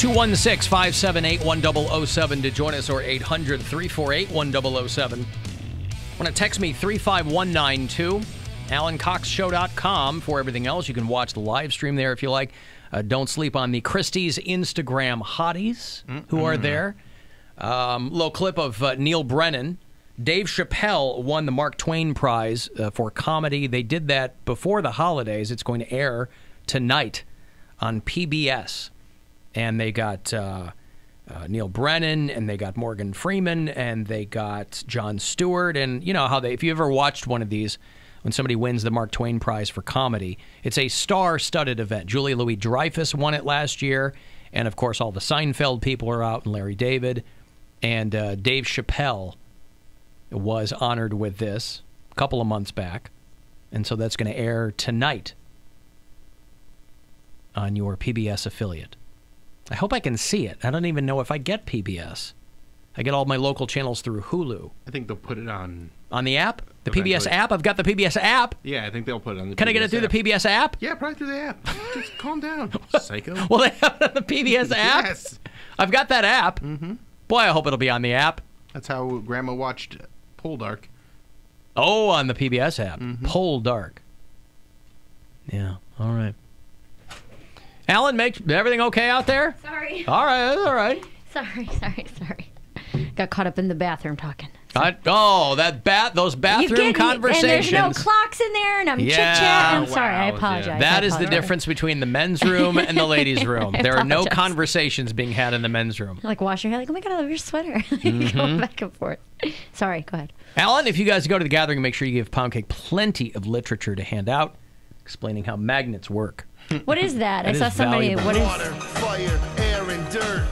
216-578-1007 to join us, or 800-348-1007. Want to text me 35192, AlanCoxShow.com for everything else. You can watch the live stream there if you like. Don't sleep on the Christie's Instagram hotties who are there. Little clip of Neil Brennan. Dave Chappelle won the Mark Twain Prize for comedy. They did that before the holidays. It's going to air tonight on PBS. And they got Neil Brennan, and they got Morgan Freeman, and they got Jon Stewart. And you know how if you ever watched one of these, when somebody wins the Mark Twain Prize for comedy, it's a star-studded event. Julia Louis-Dreyfus won it last year, and of course all the Seinfeld people are out, and Larry David. And Dave Chappelle was honored with this a couple of months back. And so that's going to air tonight on your PBS affiliate. I hope I can see it. I don't even know if I get PBS. I get all my local channels through Hulu. I think they'll put it on the app? The PBS app? I've got the PBS app. Yeah, I think they'll put it on the Can PBS I get it through app. the PBS app? Yeah, probably through the app. Just calm down, psycho. Will they have it on the PBS app? Yes. I've got that app. Boy, I hope it'll be on the app. That's how Grandma watched Poldark. Oh, on the PBS app. Poldark. Yeah, all right. Alan, everything okay out there? Sorry. All right, that's all right. Sorry. Got caught up in the bathroom talking. Those bathroom conversations. And there's no clocks in there, and I'm chit-chatting. I'm sorry, I apologize. That is the difference between the men's room and the ladies' room. There are no conversations being had in the men's room. Like, wash your hair, like, oh my God, I love your sweater. Going back and forth. Sorry, go ahead. Alan, if you guys go to the gathering, make sure you give Poundcake plenty of literature to hand out, explaining how magnets work. What is that? That I saw is somebody. valuable. What is? Water, fire, air, and dirt.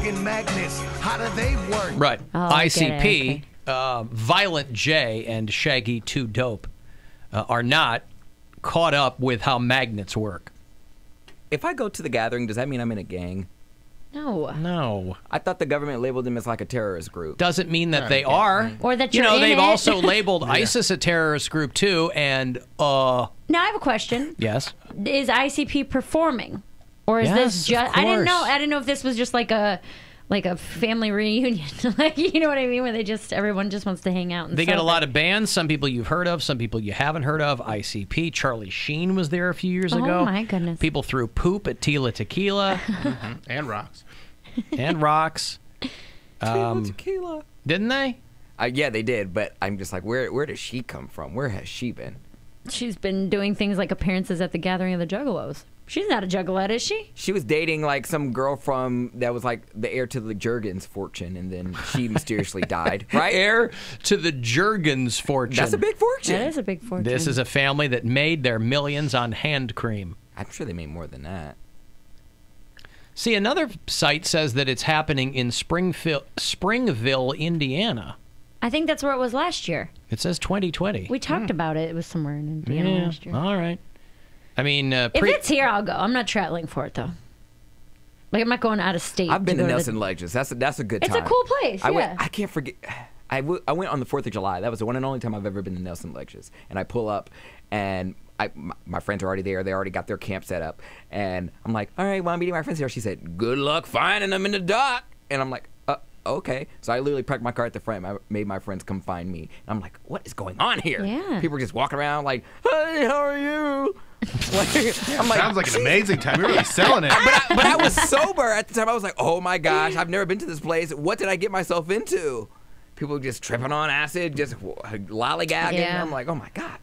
In magnets, how do they work? Right. Oh, I get it, ICP, okay. Violent J, and Shaggy 2 Dope are not caught up with how magnets work. If I go to the gathering, does that mean I'm in a gang? No. I thought the government labeled them as like a terrorist group. Doesn't mean that they are. Or that you're in they've it. also labeled ISIS a terrorist group too, and Now I have a question. Yes. Is ICP performing, or is Yes, this just? of I didn't know. course. I didn't know if this was just like a family reunion. Like, you know what I mean? Where everyone just wants to hang out. And They get a celebrate. lot of bands, some people you've heard of, some people you haven't heard of. ICP, Charlie Sheen was there a few years ago. Oh my goodness. People threw poop at Tila Tequila. And rocks. And rocks. Tequila. Didn't they? Yeah, they did, but I'm just like, where does she come from? Where has she been? She's been doing things like appearances at the gathering of the Juggalos. She's not a juggalette, is she? She was dating like some girl that was like the heir to the Jurgens fortune, and then she mysteriously died. Right? Heir to the Jurgens fortune. That's a big fortune. That is a big fortune. This is a family that made their millions on hand cream. I'm sure they made more than that. See, another site says that it's happening in Springville, Indiana. I think that's where it was last year. It says 2020. We talked about it. It was somewhere in Indiana last year. All right. I mean, If it's here, I'll go. I'm not traveling for it, though. Like, I'm not going out of state. I've been to go Nelson Ledges. That's a good time. It's a cool place, yeah. I can't forget. I went on the 4th of July. That was the one and only time I've ever been to Nelson Ledges. And I pull up, and my friends are already there. They already got their camp set up. And I'm like, all right, well, I'm meeting my friends here. She said, good luck finding them in the dark. And I'm like, okay. So I literally parked my car at the front. I made my friends come find me. And I'm like, what is going on here? Yeah. People are just walking around like, hey, how are you? I'm like, Sounds like an amazing time. You're really selling it. but I was sober at the time. I was like, oh my gosh, I've never been to this place. What did I get myself into? People just tripping on acid, just lollygagging. Yeah. I'm like, oh my God.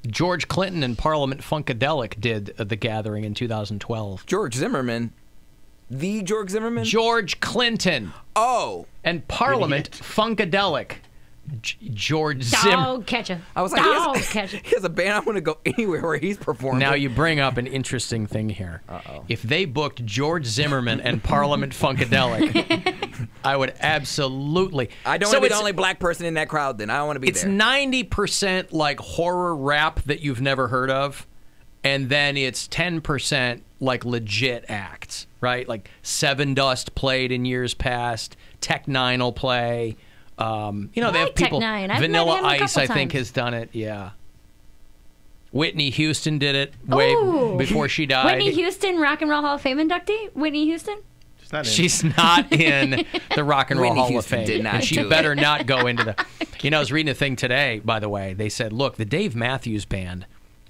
George Clinton and Parliament Funkadelic did the gathering in 2012. George Zimmerman. The George Zimmerman? George Clinton. Oh. And Parliament Funkadelic. George Zimmerman. Dog catcher. I was like, Dog catcher. he has a band. I want to go anywhere where he's performing. Now you bring up an interesting thing here. If they booked George Zimmerman and Parliament Funkadelic, I would absolutely. I don't want to be the only black person in that crowd then. I don't want to be It's there. 90% like horror rap that you've never heard of, and then it's 10% like legit acts, right? Like Seven Dust played in years past, Tech Nine will play. They have people. Tech Nine. I've Vanilla met him a Ice, couple I think, times. has done it. Yeah. Whitney Houston did it way Ooh. before she died. Whitney Houston, Rock and Roll Hall of Fame inductee? Whitney Houston? not in. She's not in the Rock and Roll Whitney Hall Houston of Fame. did not And she do it. better not go into the... You know, I was reading a thing today, by the way. They said, look, the Dave Matthews Band,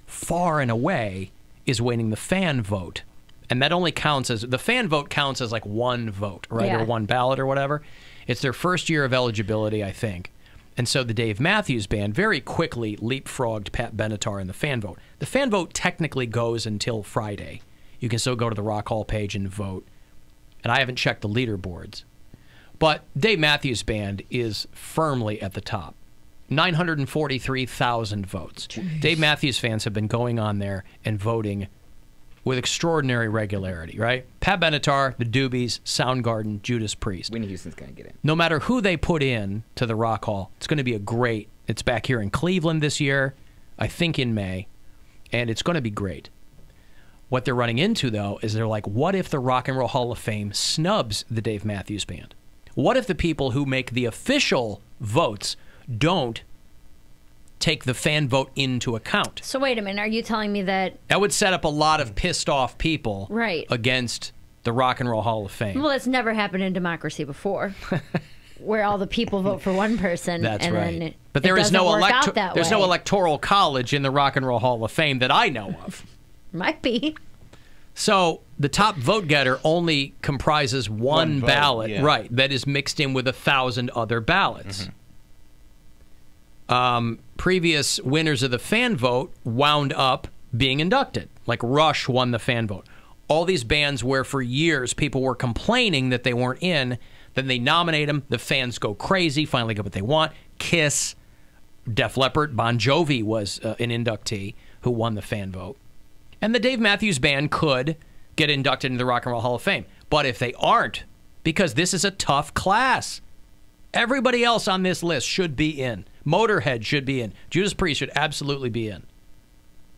far and away, is winning the fan vote. And that only counts as... The fan vote counts as like one vote, right? Yeah. Or one ballot or whatever. It's their first year of eligibility, I think. And so the Dave Matthews Band very quickly leapfrogged Pat Benatar in the fan vote. The fan vote technically goes until Friday. You can still go to the Rock Hall page and vote. And I haven't checked the leaderboards. But Dave Matthews Band is firmly at the top. 943,000 votes. Jeez. Dave Matthews fans have been going on there and voting with extraordinary regularity, right? Pat Benatar, the Doobies, Soundgarden, Judas Priest. Whitney Houston's going to get in. No matter who they put in to the Rock Hall, it's going to be a great... It's back here in Cleveland this year, I think in May, and it's going to be great. What they're running into, though, is they're like, what if the Rock and Roll Hall of Fame snubs the Dave Matthews Band? What if the people who make the official votes don't take the fan vote into account? So wait a minute, are you telling me that... That would set up a lot of pissed off people Right. against the Rock and Roll Hall of Fame. Well, it's never happened in democracy before, where all the people vote for one person. That's and right. Then But there it is no doesn't work out that there's way. no electoral college in the Rock and Roll Hall of Fame that I know of. Might be. So the top vote getter only comprises one vote, ballot, yeah. right, that is mixed in with 1,000 other ballots. Previous winners of the fan vote wound up being inducted. Like Rush won the fan vote. All these bands where for years people were complaining that they weren't in, then they nominate them, the fans go crazy, finally get what they want. Kiss, Def Leppard, Bon Jovi was an inductee who won the fan vote. And the Dave Matthews Band could get inducted into the Rock and Roll Hall of Fame. But if they aren't, because this is a tough class, everybody else on this list should be in. Motorhead should be in. Judas Priest should absolutely be in.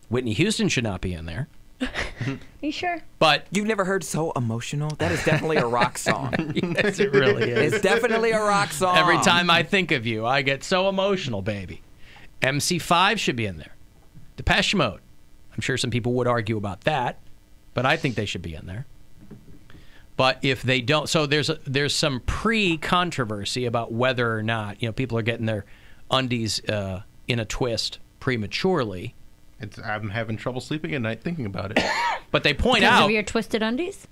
Whitney Houston should not be in there. Are you sure? But You've never heard So Emotional? That is definitely a rock song. yes, it really is. It's definitely a rock song. Every time I think of you, I get so emotional, baby. MC5 should be in there. Depeche Mode. I'm sure some people would argue about that, but I think they should be in there. But if they don't, so there's some pre-controversy about whether or not, you know, people are getting their undies in a twist prematurely. I'm having trouble sleeping at night thinking about it. But they point Because out of your twisted undies?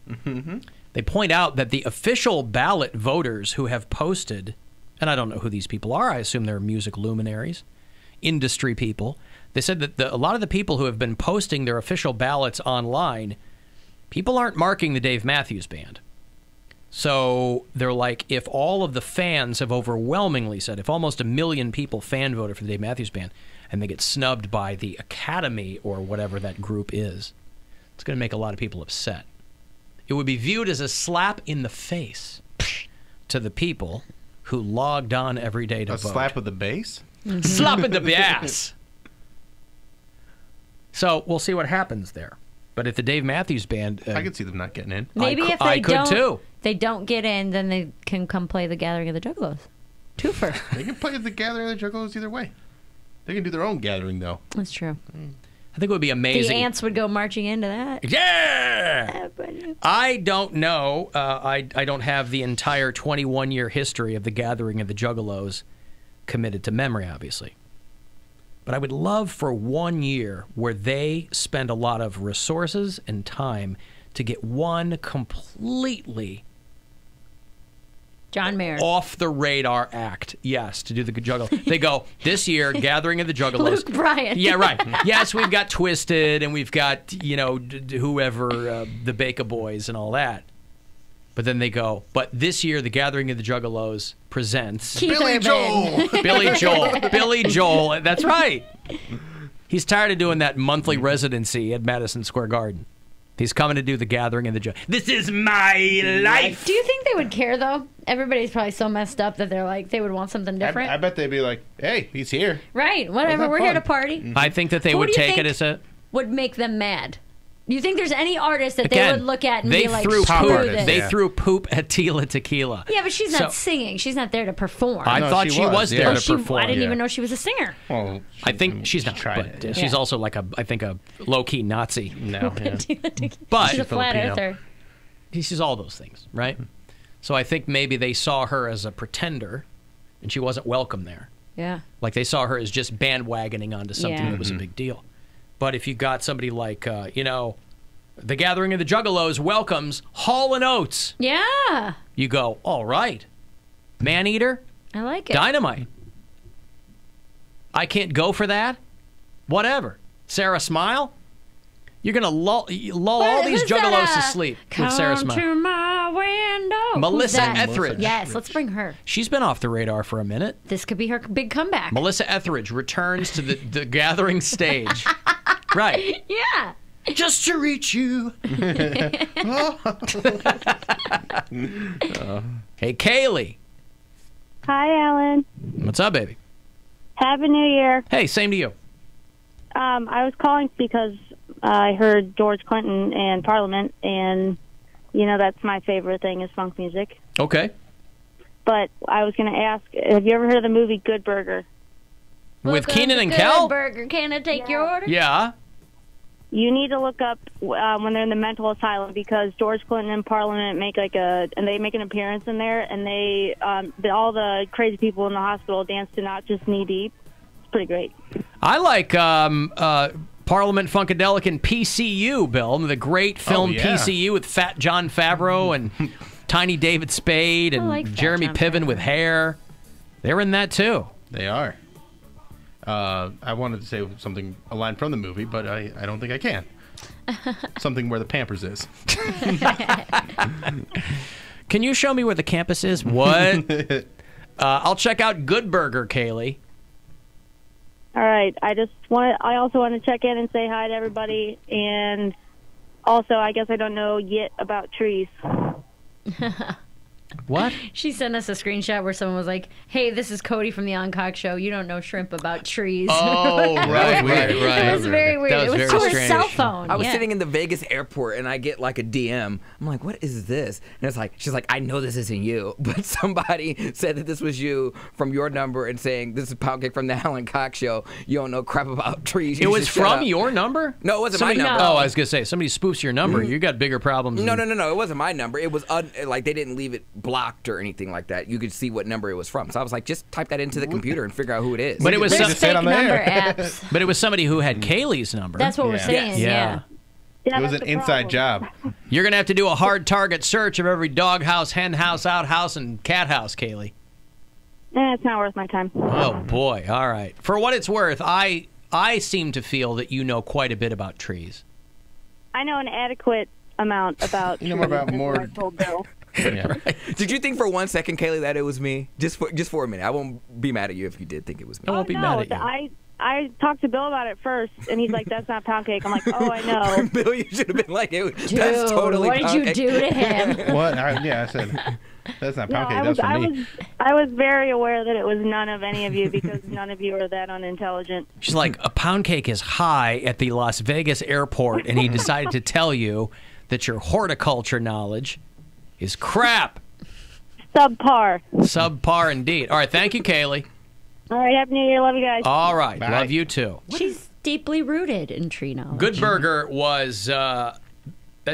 they point out that the official ballot voters who have posted, and I don't know who these people are, I assume they're music luminaries, industry people. They said that a lot of the people who have been posting their official ballots online, people aren't marking the Dave Matthews Band. So they're like, if all of the fans have overwhelmingly said, if almost 1 million people fan voted for the Dave Matthews Band, and they get snubbed by the Academy or whatever that group is, it's going to make a lot of people upset. It would be viewed as a slap in the face to the people who logged on every day to A vote. slap of the bass? Slap in the ass. So we'll see what happens there. But if the Dave Matthews Band, I could see them not getting in. Maybe if I they could don't, too. they don't get in, then they can come play the Gathering of the Juggalos. Twofer. They can play the Gathering of the Juggalos either way. They can do their own gathering, though. That's true. I think it would be amazing. The ants would go marching into that. Yeah! I don't know. I don't have the entire 21-year history of the Gathering of the Juggalos committed to memory, obviously. But I would love for 1 year where they spend a lot of resources and time to get one completely John Mayer. off the radar act. Yes, to do the Juggalos. They go, this year, Gathering of the Juggalos. Luke Bryan. Yeah, right. Yes, we've got Twisted and we've got, you know, whoever, the Baker Boys and all that. But then they go, but this year, the Gathering of the Juggalos presents Keith Billy Urban. Joel! Billy Joel. That's right. He's tired of doing that monthly residency at Madison Square Garden. He's coming to do the Gathering of the Juggalos. This is my life. Do you think they would care, though? Everybody's probably so messed up that they're like, they would want something different. I bet they'd be like, hey, he's here. Right, whatever. have We're here fun. to party. I think that they Who would do you take think it as a... would make them mad? Do you think there's any artist that they Again, would look at and they be like, threw screw poop. this? They Yeah. threw poop at Tila Tequila. Yeah, but she's not So- singing. She's not there to perform. I No, thought she she was was, there yeah. to perform. I didn't yeah. even know she was a singer. Well, I think she's not, tried but it. she's Yeah. also like a low-key Nazi. No, yeah. But She's a flat Filipino. earther. She's all those things, right? So I think maybe they saw her as a pretender, and she wasn't welcome there. Yeah. Like they saw her as just bandwagoning onto something Yeah. that was a big deal. But if you got somebody like, you know, the Gathering of the Juggalos welcomes Hall & Oates, Yeah. you go, all right, Maneater, I like it. Dynamite. I can't go for that. Whatever. Sarah Smile, you're gonna lull all these Who's Juggalos that, to sleep with Sarah Come Smile. to my window. Who's Melissa that? Etheridge. Yes, let's bring her. She's been off the radar for a minute. This could be her big comeback. Melissa Etheridge returns to the Gathering stage. Right. Yeah. Just to reach you. Hey, Kaylee. Hi, Alan. What's up, baby? Happy New Year. Hey, same to you. I was calling because I heard George Clinton and Parliament, and, you know, that's my favorite thing is funk music. Okay. But I was going to ask, have you ever heard of the movie Good Burger? With Welcome Keenan to and Good Kel? Burger. Can I take your order? Yeah. You need to look up when they're in the mental asylum because George Clinton and Parliament make and they make an appearance in there, and they all the crazy people in the hospital dance to Not Just Knee Deep. It's pretty great. I like Parliament Funkadelic and PCU, Bill. The great film yeah. PCU with Fat John Favreau and Tiny David Spade and like Fat Jeremy John Piven Favreau. with hair. They're in that too. They are. I wanted to say something, a line from the movie, but I don't think I can. Something where the Pampers is. Can you show me where the campus is? What? I'll check out Good Burger, Kaylee. All right. I also want to check in and say hi to everybody, and also I guess I don't know yet about trees. What? She sent us a screenshot where someone was like, "Hey, this is Cody from the Alan Cox Show. You don't know shrimp about trees." Oh, right. It was very weird. That was It was very to her strange. cell phone. I was Yeah. sitting in the Vegas airport and I get like a DM. I'm like, what is this? And it's like, she's like, I know this isn't you, but somebody said that this was you from your number and saying this is Poundcake from the Alan Cox Show. You don't know crap about trees. It You was should shut from up." your number? No, it wasn't Somebody, my number. Oh, I was going to say, somebody spoofs your number. You got bigger problems. No, than- It wasn't my number. It was like they didn't leave it blocked or anything like that. You could see what number it was from. So I was like, just type that into the computer and figure out who it is. But it was They some, just say it Fake on the number air. apps. but it was somebody who had Kaylee's number. That's what we're Yeah. saying. Yeah. Yeah, It was that's an the inside problem. job. You're going to have to do a hard target search of every doghouse, hen house, outhouse, and cat house, Kaylee. It's not worth my time. Oh, boy. All right. For what it's worth, I seem to feel that you know quite a bit about trees. I know an adequate amount about You know more about trees, is more- what I told Bill. Yeah. Did you think for 1 second, Kaylee, that it was me? Just for a minute. I won't be mad at you if you did think it was me. I won't be mad at you. I talked to Bill about it first, and he's like, "That's not Poundcake." I'm like, "Oh, I know." Bill, you should have been like, Dude, that's totally what did you Poundcake. do to him? What? I said, that's not No, Poundcake. That's for me. I was very aware that it was none of any of you because none of you are that unintelligent. She's like, a pound cake is high at the Las Vegas airport, and he decided to tell you that your horticulture knowledge is crap. Subpar. Subpar indeed. All right, thank you, Kaylee. All right, Happy New Year. Love you guys. All right, Bye. love you too. She's deeply rooted in tree knowledge. Good Burger was, that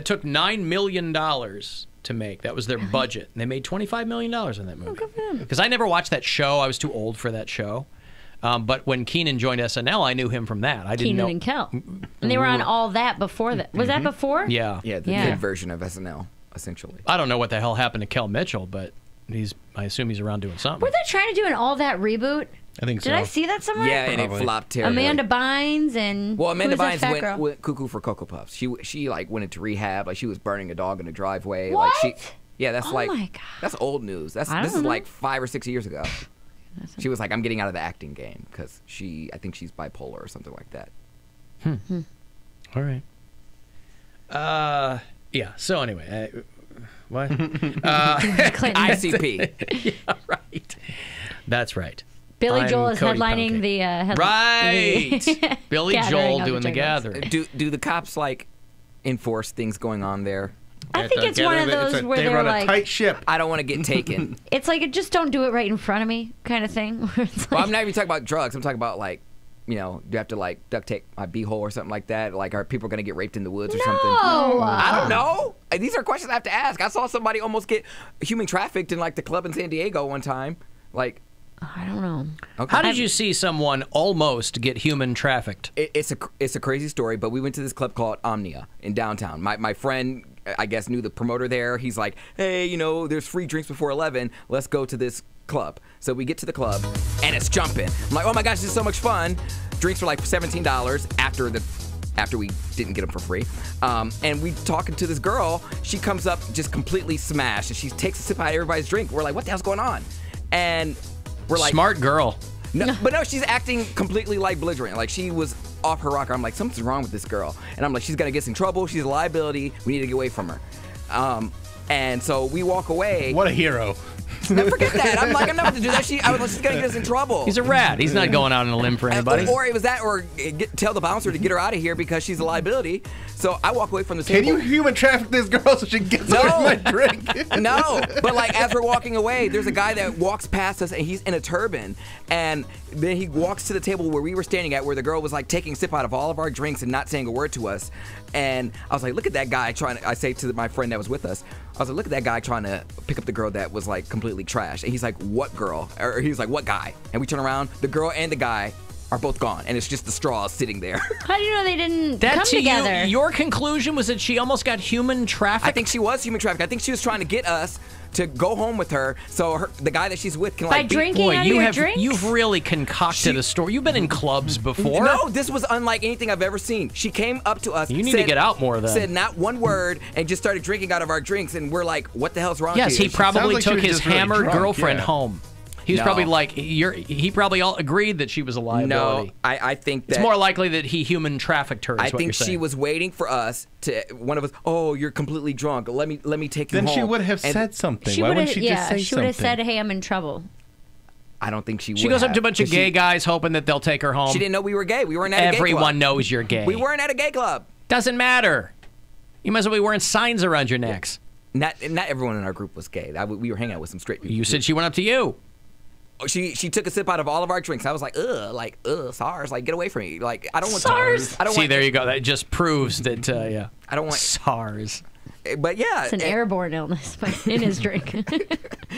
took $9 million to make. That was their budget. And they made $25 million on that movie. Good for them. Because I never watched that show. I was too old for that show. But when Keenan joined SNL, I knew him from that. I didn't Keenan know. and Kel. And they were on all that before that. Was that before? Yeah. Yeah, the Yeah. kid version of SNL, essentially. I don't know what the hell happened to Kel Mitchell, but I assume he's around doing something. Were they trying to do an all that reboot? I think so. Did I see that somewhere? Yeah, and Probably. it flopped terribly. Amanda Bynes and Well, Amanda who was that Bynes fat girl? went cuckoo for Cocoa Puffs. She like went into rehab. Like she was burning a dog in the driveway. What? Like yeah, that's Oh like my God. that's old news. I This don't is know. like 5 or 6 years ago. She was like, I'm getting out of the acting game because I think she's bipolar or something like that. All right. Yeah. So anyway, what? Clinton. ICP. Yeah, right. That's right. Billy I'm Joel is Cody headlining Poundcake. the Right. Billy Gathering Joel of the doing the Juggalos. gathering. Do the cops like enforce things going on there? I think it's one of those where they they're run a like, tight ship. I don't want to get taken. it's like a just don't do it right in front of me kind of thing. Where it's Well, like, I'm not even talking about drugs. I'm talking about like you know, do I have to like duct tape my beehole or something like that? Like, are people going to get raped in the woods or something? No. I don't know. These are questions I have to ask. I saw somebody almost get human trafficked in like the club in San Diego one time. Like, I don't know. okay. How did you see someone almost get human trafficked? It's a crazy story, but we went to this club called Omnia in downtown. My friend, I guess, knew the promoter there. He's like, hey, you know, there's free drinks before 11. Let's go to this club. So we get to the club, and it's jumping. I'm like, oh my gosh, this is so much fun. Drinks were like $17 after we didn't get them for free. And we talking to this girl. She comes up just completely smashed, and she takes a sip out of everybody's drink. We're like, what the hell's going on? And we're like, Smart girl. no, but no, she's acting completely like belligerent. Like she was off her rocker. I'm like, something's wrong with this girl. And I'm like, she's gonna get us in trouble. She's a liability. We need to get away from her. And so we walk away. What a hero. Now, forget that. I'm like, I'm not going to do that. She's going to get us in trouble. He's a rat. He's not going out on a limb for anybody. Or it was that, or tell the bouncer to get her out of here because she's a liability. So I walk away from the table. Can you human traffic this girl so she gets away from my drink? No, but like as we're walking away, there's a guy that walks past us and he's in a turban, and then he walks to the table where we were standing at, where the girl was like taking a sip out of all of our drinks and not saying a word to us. And I was like, look at that guy trying to, I say to my friend that was with us, I was like, look at that guy trying to pick up the girl that was like completely trash. And he's like, what girl? Or he's like, what guy? And we turn around, the girl and the guy are both gone, and it's just the straws sitting there. How do you know they didn't That come to together? your conclusion was that she almost got human trafficked? I think she was human trafficked. I think she was trying to get us to go home with her, so the guy that she's with can By like drinking Boy, out of you your have drinks? you've really concocted a story. You've been in clubs before. No, this was unlike anything I've ever seen. She came up to us. You need to get out more then. Said not one word and just started drinking out of our drinks, and we're like, "What the hell's wrong?" Yes, with you? he probably like she took was his just really hammered drunk, girlfriend yeah. home. He was No. probably like, he probably all agreed that she was a liability. No, I think that It's more likely that he human trafficked her. Is I what think you're she saying. was waiting for us to. One of us. Oh, you're completely drunk. Let me take you Then home. she would have And said something. She Why would wouldn't have, she just say she would have something? said, "Hey, I'm in trouble." I don't think she would. She goes up to a have, bunch of 'cause gay guys hoping that they'll take her home. She didn't know we were gay. We weren't at a gay club. Everyone knows you're gay. We weren't at a gay club. Doesn't matter. You might as well be wearing signs around your necks. Not everyone in our group was gay. We were hanging out with some straight people. You said she went up to you. She took a sip out of all of our drinks. I was like, SARS, like get away from me. Like I don't want SARS. I don't See, want. there you go. That just proves that, yeah. I don't want. SARS. But yeah, It's an airborne illness in his drink.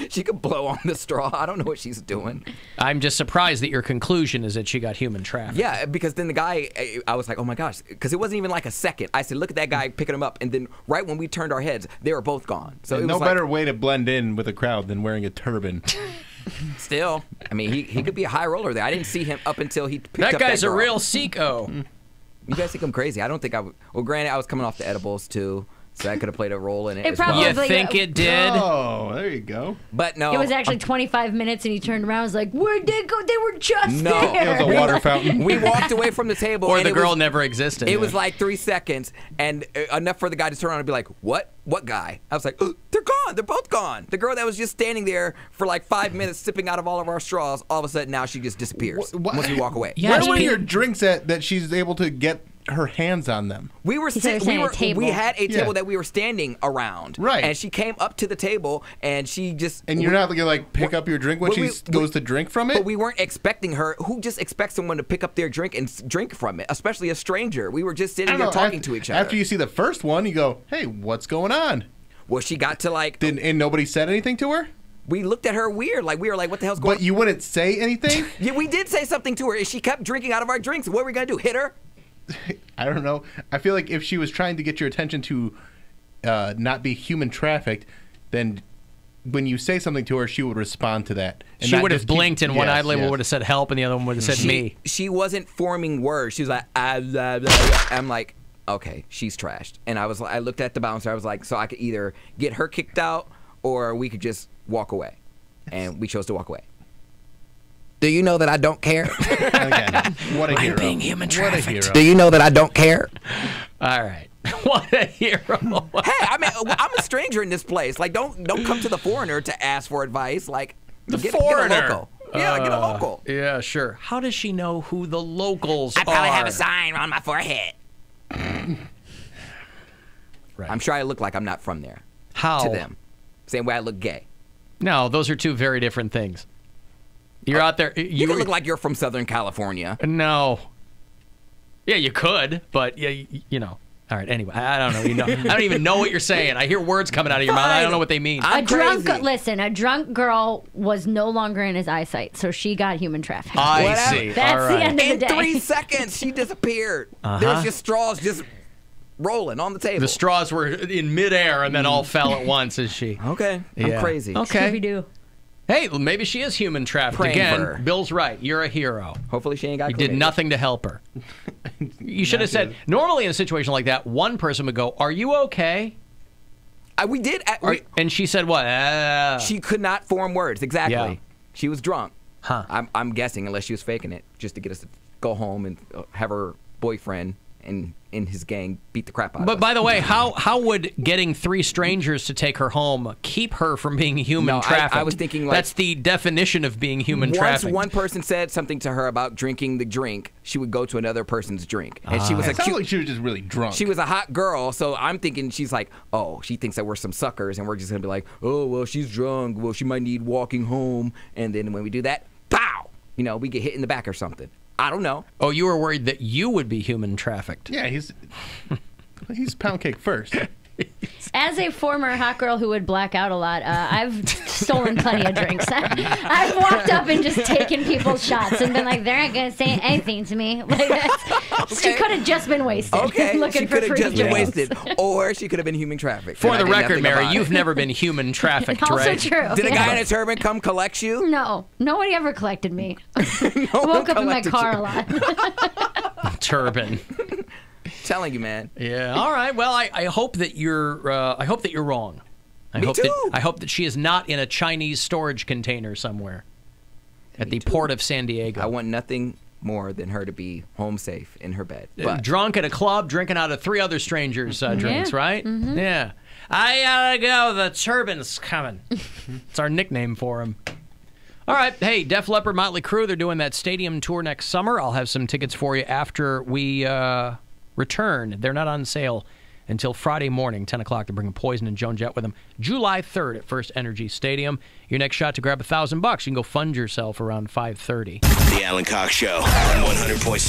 she could blow on the straw. I don't know what she's doing. I'm just surprised that your conclusion is that she got human trafficked. Yeah, because then the guy, I was like, oh my gosh, because it wasn't even like a second. I said, look at that guy picking him up, and then right when we turned our heads, they were both gone. So it no was like, better way to blend in with a crowd than wearing a turban. Still, I mean, he could be a high roller there. I didn't see him up until he picked That up guy's that a girl. real sicko. You guys think I'm crazy? I don't think I would. Well, granted, I was coming off the edibles too, so that could have played a role in it. It as well. probably- You think it did? Oh, there you go. But no, It was actually 25 minutes, and he turned around and was like, where'd they go? They were just No, it there. It was a water fountain. we walked away from the table, Or and the it girl was, never existed. It was like 3 seconds, and enough for the guy to turn around and be like, "What? What guy?" I was like, "Oh, they're gone. They're both gone." The girl that was just standing there for like 5 minutes, sipping out of all of our straws, all of a sudden now she just disappears once we walk away. Yeah, Where it's were pe- your drinks at that she's able to get her hands on them? We were He said sitting. it was at a table. We had a table Yeah. that we were standing around, Right. And she came up to the table, and she just And you're not gonna like pick up your drink when Well, she goes to drink from it? But we weren't expecting her. Who just expects someone to pick up their drink and drink from it, especially a stranger? We were just I sitting don't there know, talking to each other. After you see the first one, you go, "Hey, what's going on?" well, she got to like. And nobody said anything to her? We looked at her weird, like we were like, "What the hell's going?" But you wouldn't say anything? Yeah, we did say something to her, and she kept drinking out of our drinks. What were we gonna do? Hit her? I don't know. I feel like if she was trying to get your attention to not be human trafficked, then when you say something to her, she would respond to that. And She not would have just keep- blinked, and one Yes, eyelid yes. would have said help, and the other one would have said me. She wasn't forming words. She was like, blah, blah, blah. I'm like, okay, she's trashed. And I looked at the bouncer. I was like, so I could either get her kicked out, or we could just walk away. And we chose to walk away. Do you know that I don't care? Again, what a hero. being human What a trafficked. hero. Do you know that I don't care? All right. What a hero. Hey, I mean, I'm a stranger in this place. Like, don't come to the foreigner to ask for advice. Like, get foreigner. a local. Yeah, get a local. Yeah, sure. How does she know who the locals I probably are? have a sign on my forehead. Right. I'm sure I look like I'm not from there. How? To them. Same way I look gay. No, those are two very different things. You're out there. You look like you're from Southern California. No. Yeah, you could, but yeah, you know. All right. Anyway, I don't know. I don't even know what you're saying. I hear words coming out of your mouth. I don't know what they mean. I'm crazy. A drunk girl was no longer in his eyesight, so she got human trafficked. I see. That's All right. the end of the In day. 3 seconds, she disappeared. There's just straws just rolling on the table. The straws were in midair and then all fell at once. Is she? Okay. Yeah. I'm crazy. Okay. Scooby-Doo. Hey, well, maybe she is human trafficked Praying for again. her. Bill's right. You're a hero. Hopefully she ain't got You did chlamydia. nothing to help her. You should have said, normally in a situation like that, one person would go, "Are you okay?" We did. And she said what? She could not form words. Exactly. Yeah. She was drunk. Huh. I'm guessing, unless she was faking it, just to get us to go home and have her boyfriend and in his gang beat the crap out of us. But by the way, how would getting 3 strangers to take her home keep her from being human trafficked? I was thinking like, that's the definition of being human once trafficked. one person said something to her about drinking the drink, she would go to another person's drink, and she was It sounds like she was just really drunk. She was a hot girl, so I'm thinking she's like, oh, she thinks that we're some suckers, and we're just gonna be like, oh, well, she's drunk. Well, she might need walking home, and then when we do that, pow! You know, we get hit in the back or something. I don't know. Oh, you were worried that you would be human trafficked. Yeah, he's Poundcake first. As a former hot girl who would black out a lot, I've stolen plenty of drinks. I've walked up and just taken people's shots and been like, they're not going to say anything to me. Like She could have just been wasted. Okay, looking she for could have free just been drinks. wasted, or she could have been human trafficked. For And I the did record, nothing Mary, about you've it. never been human trafficked, Also right? true. Did a guy in yeah. a turban come collect you? No, nobody ever collected me. No I one woke up in my collected car you. a lot. Turban. Telling you, man. Yeah. All right. Well, I hope that you're. I hope that you're wrong. Me too. I hope that she is not in a Chinese storage container somewhere at the port of San Diego. I want nothing more than her to be home safe in her bed. But Drunk at a club, drinking out of 3 other strangers' drinks, right? Mm-hmm. Yeah. I gotta go. The turban's coming. It's our nickname for him. All right. Hey, Def Leppard, Motley Crue, they're doing that stadium tour next summer. I'll have some tickets for you after we return. They're not on sale until Friday morning, 10 o'clock. They're bringing Poison and Joan Jett with them. July 3rd at First Energy Stadium. Your next shot to grab $1,000. You can go fund yourself around 5:30. The Alan Cox Show on 100.7.